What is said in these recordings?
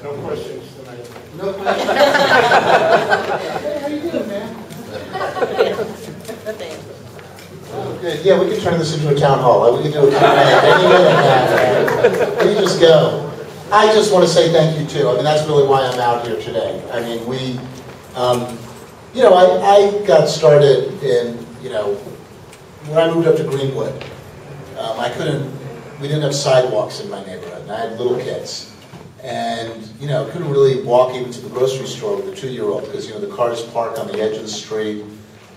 No questions tonight. No questions. Hey, how you doing, man? Oh, good. Yeah, we could turn this into a town hall. We could do a Q&A. Any minute now. We just go. I just want to say thank you too. I mean, that's really why I'm out here today. I mean, I got started in, when I moved up to Greenwood. We didn't have sidewalks in my neighborhood, and I had little kids. And, couldn't really walk even to the grocery store with a 2-year-old because, the cars park on the edge of the street,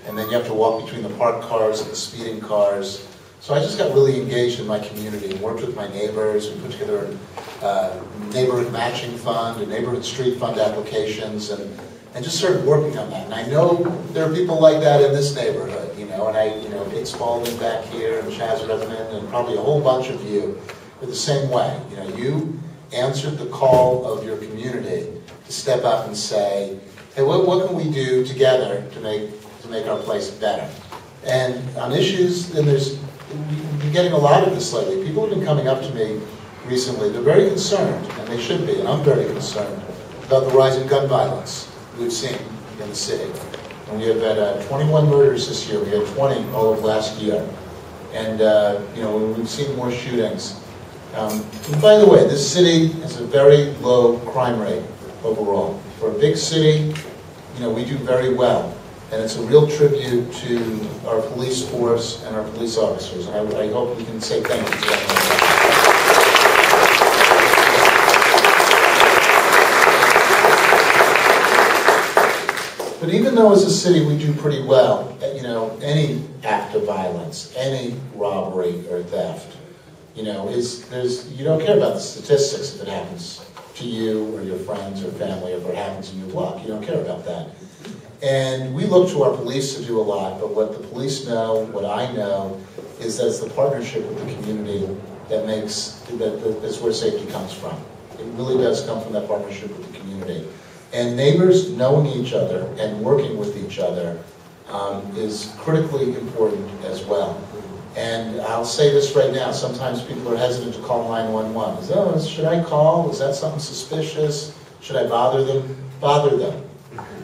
and then you have to walk between the parked cars and the speeding cars. So I just got really engaged in my community and worked with my neighbors. We put together a neighborhood matching fund, a neighborhood street fund applications, and just started working on that. And I know there are people like that in this neighborhood, and Dick Spalding back here, and Chaz Redmond, and probably a whole bunch of you are the same way. You answered the call of your community to step up and say, hey, what can we do together to make our place better? And on issues, and we've been getting a lot of this lately. People have been coming up to me recently. They're very concerned, and they should be, and I'm very concerned about the rise in gun violence we've seen in the city. And we have had 21 murders this year. We had 20 all of last year. And, we've seen more shootings. And by the way, this city has a very low crime rate overall. For a big city, we do very well. And it's a real tribute to our police force and our police officers. And I hope we can say thank you to them. But even though as a city we do pretty well, any act of violence, any robbery or theft, you don't care about the statistics if it happens to you or your friends or family, or if it happens in your block. You don't care about that. And we look to our police to do a lot, but what the police know, what I know, is that it's the partnership with the community that's where safety comes from. It really does come from that partnership with the community. And neighbors knowing each other and working with each other is critically important as well. And I'll say this right now, sometimes people are hesitant to call 911. Should I call? Is that something suspicious? Should I bother them? Bother them.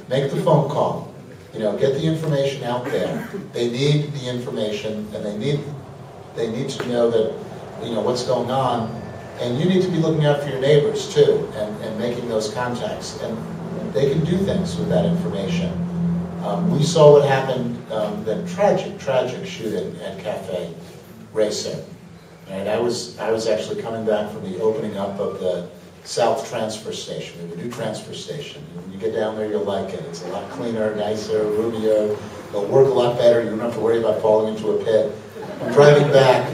Make the phone call. Get the information out there. They need the information, and they need to know that, what's going on. And you need to be looking out for your neighbors too, and making those contacts. And they can do things with that information. We saw what happened, that tragic shooting at Cafe Racer. And I was actually coming back from the opening up of the South Transfer Station. We have a new transfer station. When you get down there, you'll like it. It's a lot cleaner, nicer, roomier. It'll work a lot better. You don't have to worry about falling into a pit. I'm driving back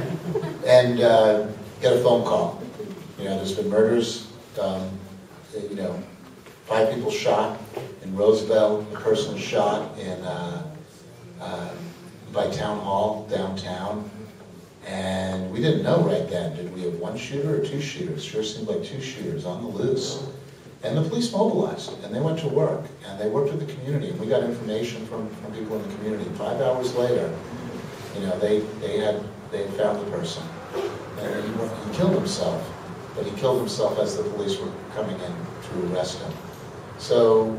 and get a phone call. There's been murders, 5 people shot in Roosevelt, a person shot by Town Hall downtown, and we didn't know right then, did we have 1 shooter or 2 shooters? Sure seemed like 2 shooters on the loose. And the police mobilized, and they went to work, and they worked with the community, and we got information from people in the community. 5 hours later, they had found the person, and he killed himself, but he killed himself as the police were coming in to arrest him. So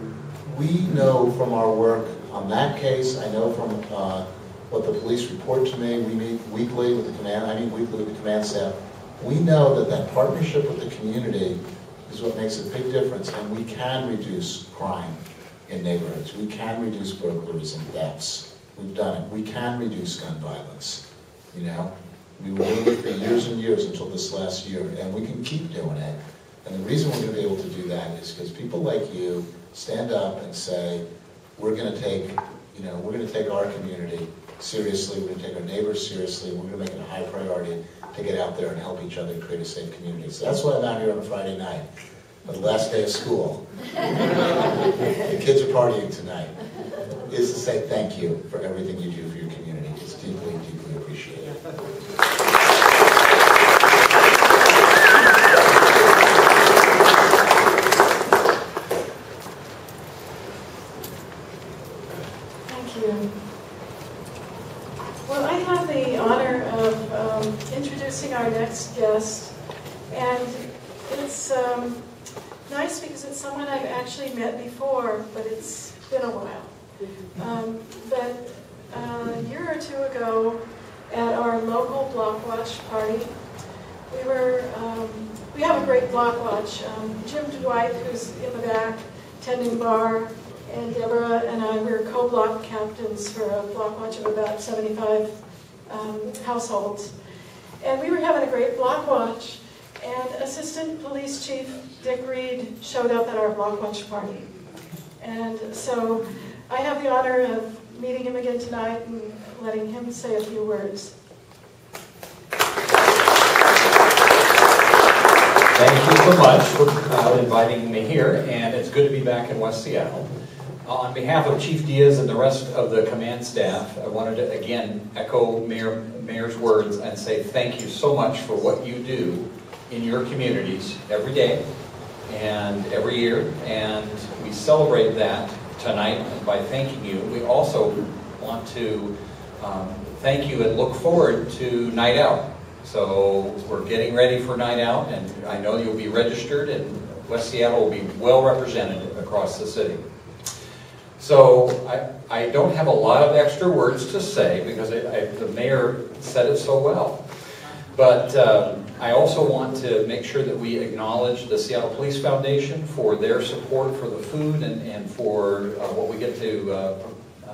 we know from our work on that case, I know from what the police report to me, we meet weekly with the command staff. We know that partnership with the community is what makes a big difference, and we can reduce crime in neighborhoods. We can reduce burglaries and thefts. We've done it. We can reduce gun violence. We were doing it for years and years until this last year, and we can keep doing it. And the reason we're going to be able to do that is because people like you stand up and say, we're going to take our community seriously, we're going to take our neighbors seriously, we're going to make it a high priority to get out there and help each other create a safe community. So that's why I'm out here on a Friday night, the last day of school. The kids are partying tonight, is to say thank you for everything you do for your community. It's deeply, deeply appreciated. Well, I have the honor of introducing our next guest, and it's nice because it's someone I've actually met before, but it's been a while. But a year or two ago, at our local block watch party, we have a great block watch. Jim Dwight, who's in the back, tending bar, and Deborah and I, we were co-block captains for a block watch of about 75 households. And we were having a great block watch, and Assistant Police Chief Dick Reed showed up at our block watch party. And so I have the honor of meeting him again tonight and letting him say a few words. Thank you so much for inviting me here, and it's good to be back in West Seattle. On behalf of Chief Diaz and the rest of the command staff, I wanted to again echo Mayor's words and say thank you so much for what you do in your communities every day and every year, and we celebrate that tonight by thanking you. We also want to thank you and look forward to Night Out. So we're getting ready for Night Out, and I know you'll be registered, and West Seattle will be well represented across the city. So I don't have a lot of extra words to say because the mayor said it so well. But I also want to make sure that we acknowledge the Seattle Police Foundation for their support for the food and for what we get to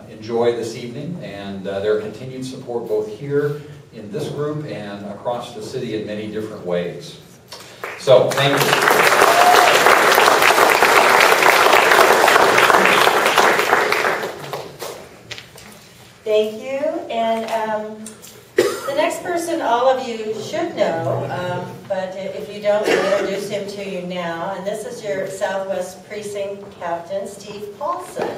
enjoy this evening, and their continued support both here in this group and across the city in many different ways. So, thank you. Thank you. And the next person all of you should know, but if you don't, I'll introduce him to you now. And this is your Southwest Precinct Captain, Steve Paulson.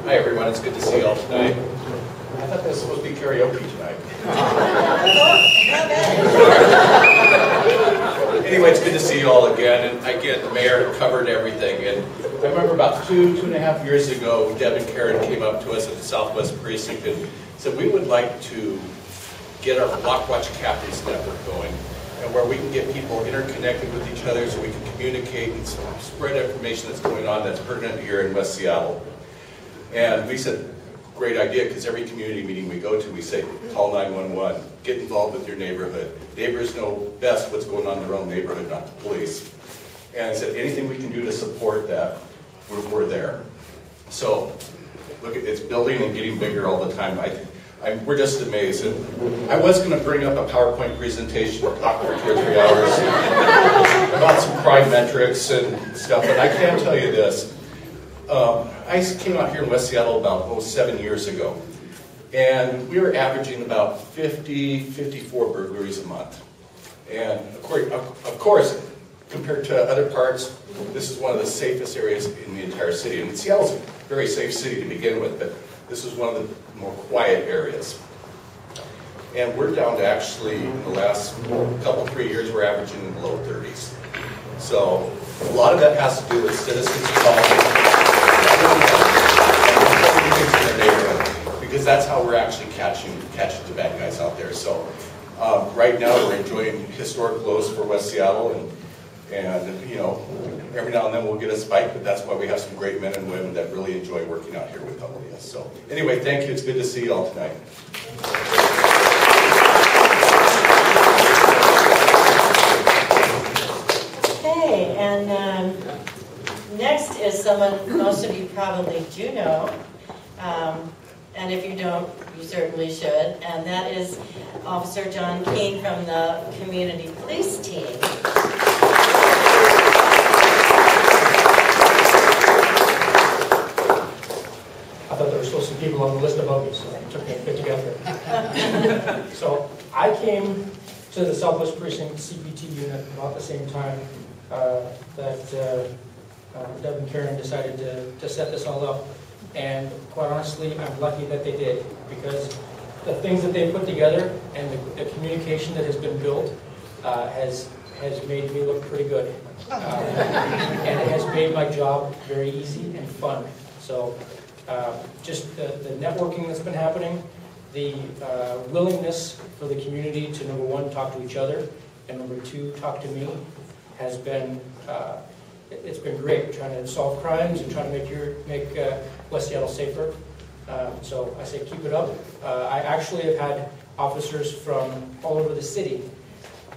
Hi everyone, it's good to see you all tonight. I thought that was supposed to be karaoke tonight. Anyway, it's good to see you all again, and again, the mayor covered everything. And I remember about two and a half years ago, Deb and Karen came up to us at the Southwest Precinct and said we would like to get our Block Watch Captains Network going, and where we can get people interconnected with each other so we can communicate and spread information that's going on that's pertinent here in West Seattle. And we said, great idea, because every community meeting we go to, we say, call 911, get involved with your neighborhood. Neighbors know best what's going on in their own neighborhood, not the police. And I said, anything we can do to support that, we're there. So, look, it's building and getting bigger all the time. We're just amazed. And I was going to bring up a PowerPoint presentation and talk for 2 or 3 hours about some crime metrics and stuff, but I can tell you this. I came out here in West Seattle about 7 years ago, and we were averaging about 54 burglaries a month. And of course, compared to other parts, this is one of the safest areas in the entire city. And Seattle's a very safe city to begin with, but this is one of the more quiet areas. And we're down to actually, in the last couple, 3 years, we're averaging in the low 30s. So a lot of that has to do with citizens calling. Because that's how we're actually catching the bad guys out there. So right now we're enjoying historic lows for West Seattle, and you know, every now and then we'll get a spike, but that's why we have some great men and women that really enjoy working out here with all of us. So anyway, thank you. It's good to see you all tonight. Okay, and next is someone most of you probably do know, and if you don't, you certainly should, and that is Officer John Keene from the Community Police Team. I thought there were still some people on the list above me, so it took me a bit to get there. So I came to the Southwest Precinct CPT unit about the same time that Deb and Karen decided to set this all up. And quite honestly, I'm lucky that they did, because the things that they put together and the communication that has been built has made me look pretty good. And it has made my job very easy and fun. So just the networking that's been happening, the willingness for the community to, number one, talk to each other, and number two, talk to me, has been, it's been great, trying to solve crimes and trying to make West Seattle safer. So I say keep it up. I actually have had officers from all over the city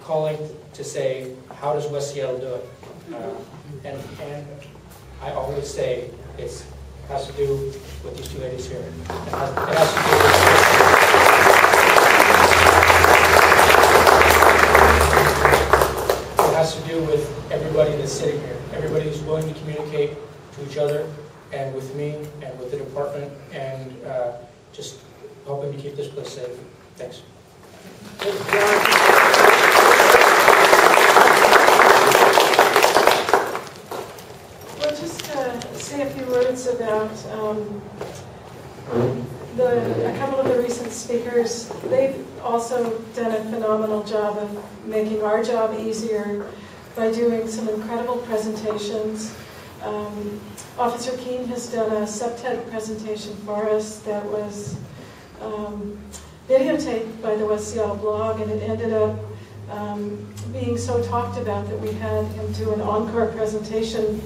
calling to say, how does West Seattle do it? And I always say it has to do with these two ladies here. It has to do with everybody that's sitting here. Everybody who's willing to communicate to each other and with me and with the department and just helping to keep this place safe. Thanks. Well, just say a few words about a couple of the recent speakers. They've also done a phenomenal job of making our job easier by doing some incredible presentations. Officer Keene has done a septet presentation for us that was videotaped by the West Seattle blog, and it ended up being so talked about that we had him do an encore presentation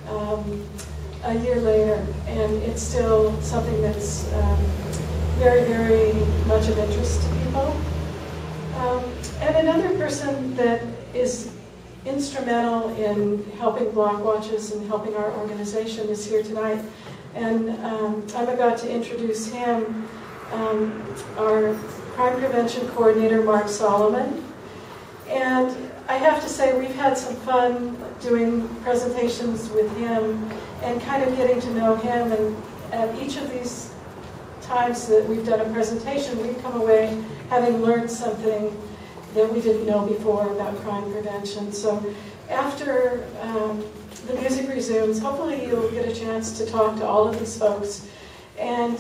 a year later, and it's still something that's very, very much of interest to people. And another person that is instrumental in helping block watches and helping our organization is here tonight, and I'm about to introduce him, our crime prevention coordinator, Mark Solomon. And I have to say, we've had some fun doing presentations with him and kind of getting to know him, and at each of these times that we've done a presentation, we've come away having learned something that we didn't know before about crime prevention. So after the music resumes, hopefully you'll get a chance to talk to all of these folks and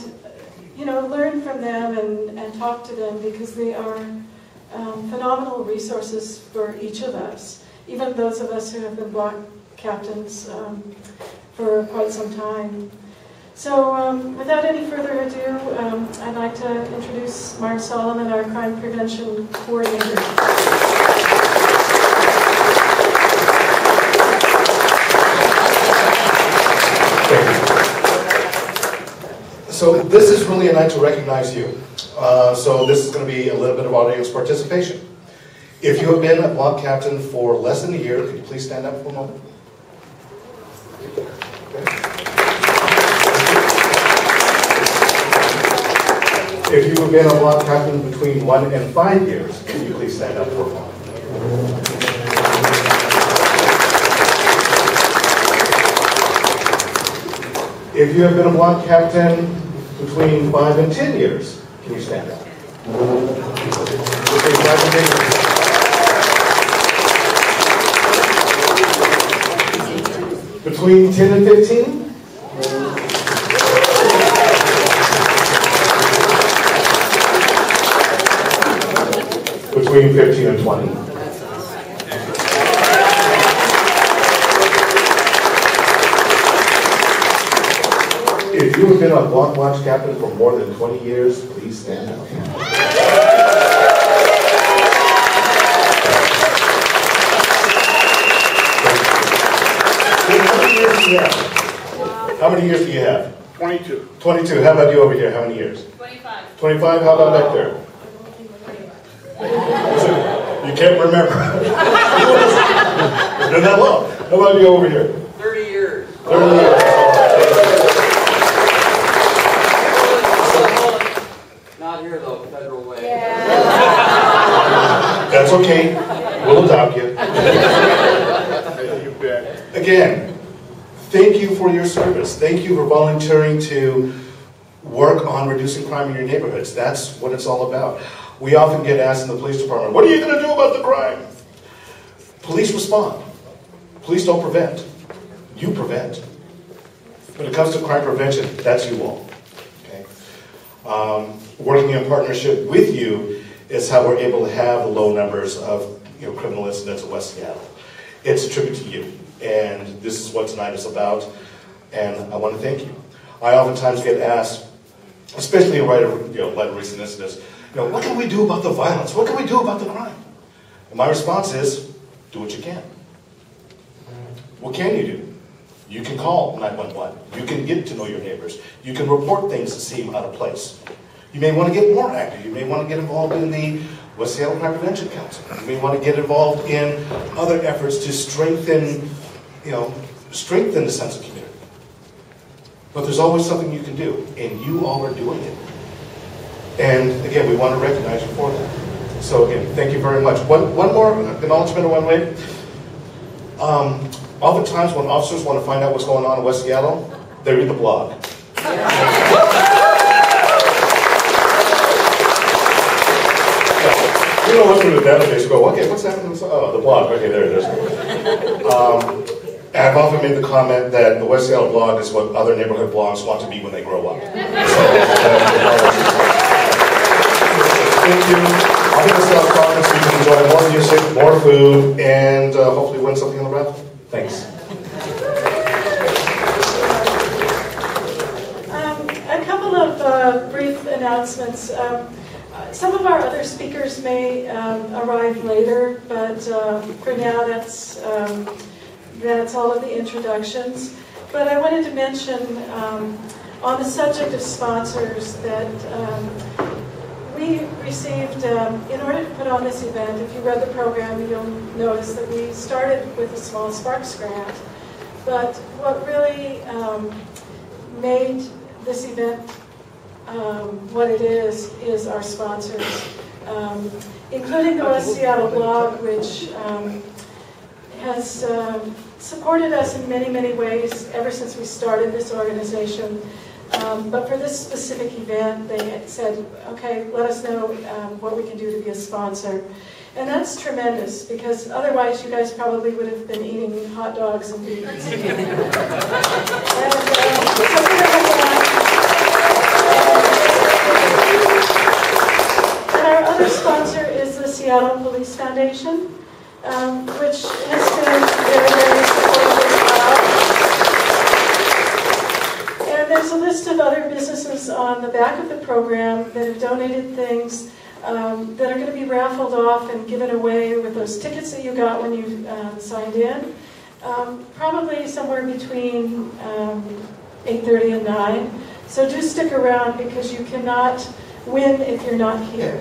learn from them and talk to them, because they are phenomenal resources for each of us, even those of us who have been block captains for quite some time. So without any further ado, I'd like to introduce Mark Solomon, our crime prevention coordinator. So this is really a night to recognize you. So this is going to be a little bit of audience participation. If you have been a block captain for less than a year, could you please stand up for a moment? If you have been a block captain between 1 and 5 years, could you please stand up for a moment? If you have been a block captain between 5 and 10 years, can you stand up? Between 5 and 10 years. Between 10 and 15? Between 15 and 20. If you have been a block watch captain for more than 20 years, please stand up. How many years do you have? 22. 22. How about you over here? How many years? 25. 25? How about back there? You can't remember. It's been that long. How about you over here? 30 years. 30 years. Not here though, federal way. That's okay. We'll adopt you. You bet. Again, thank you for your service. Thank you for volunteering to work on reducing crime in your neighborhoods. That's what it's all about. We often get asked in the police department, what are you going to do about the crime? Police respond. Police don't prevent. You prevent. When it comes to crime prevention, that's you all. Okay? Working in partnership with you is how we're able to have the low numbers of criminal incidents in West Seattle. It's a tribute to you, and this is what tonight is about, and I want to thank you. I oftentimes get asked, especially in light of recent incidents, what can we do about the violence? What can we do about the crime? And my response is, do what you can. What can you do? You can call 911. You can get to know your neighbors. You can report things that seem out of place. You may want to get more active. You may want to get involved in the West Seattle Crime Prevention Council. You may want to get involved in other efforts to strengthen the sense of community. But there's always something you can do, and you all are doing it. And again, we want to recognize you for that. So again, thank you very much. One more acknowledgement or one way. Oftentimes when officers want to find out what's going on in West Seattle, they read the blog. You don't look through the database and go, okay, what's happening? Oh, the blog. Okay, there it is. And I've often made the comment that the West Seattle blog is what other neighborhood blogs want to be when they grow up. Thank you. I'll be the sales conference. You can enjoy more music, more food, and hopefully win something in the raffle. Thanks. A couple of brief announcements. Some of our other speakers may arrive later, but for now that's all of the introductions. But I wanted to mention on the subject of sponsors that we received, in order to put on this event, if you read the program, you'll notice that we started with a small Sparks grant. But what really made this event what it is our sponsors, including the West Seattle blog, which has supported us in many, many ways ever since we started this organization. But for this specific event, they said, okay, let us know what we can do to be a sponsor. And that's tremendous, because otherwise you guys probably would have been eating hot dogs and beans. And our other sponsor is the Seattle Police Foundation, which has been very, very supportive as well. And there's a list of other businesses on the back of the program that have donated things that are going to be raffled off and given away with those tickets that you got when you signed in. Probably somewhere between 8:30 and 9. So do stick around, because you cannot win if you're not here.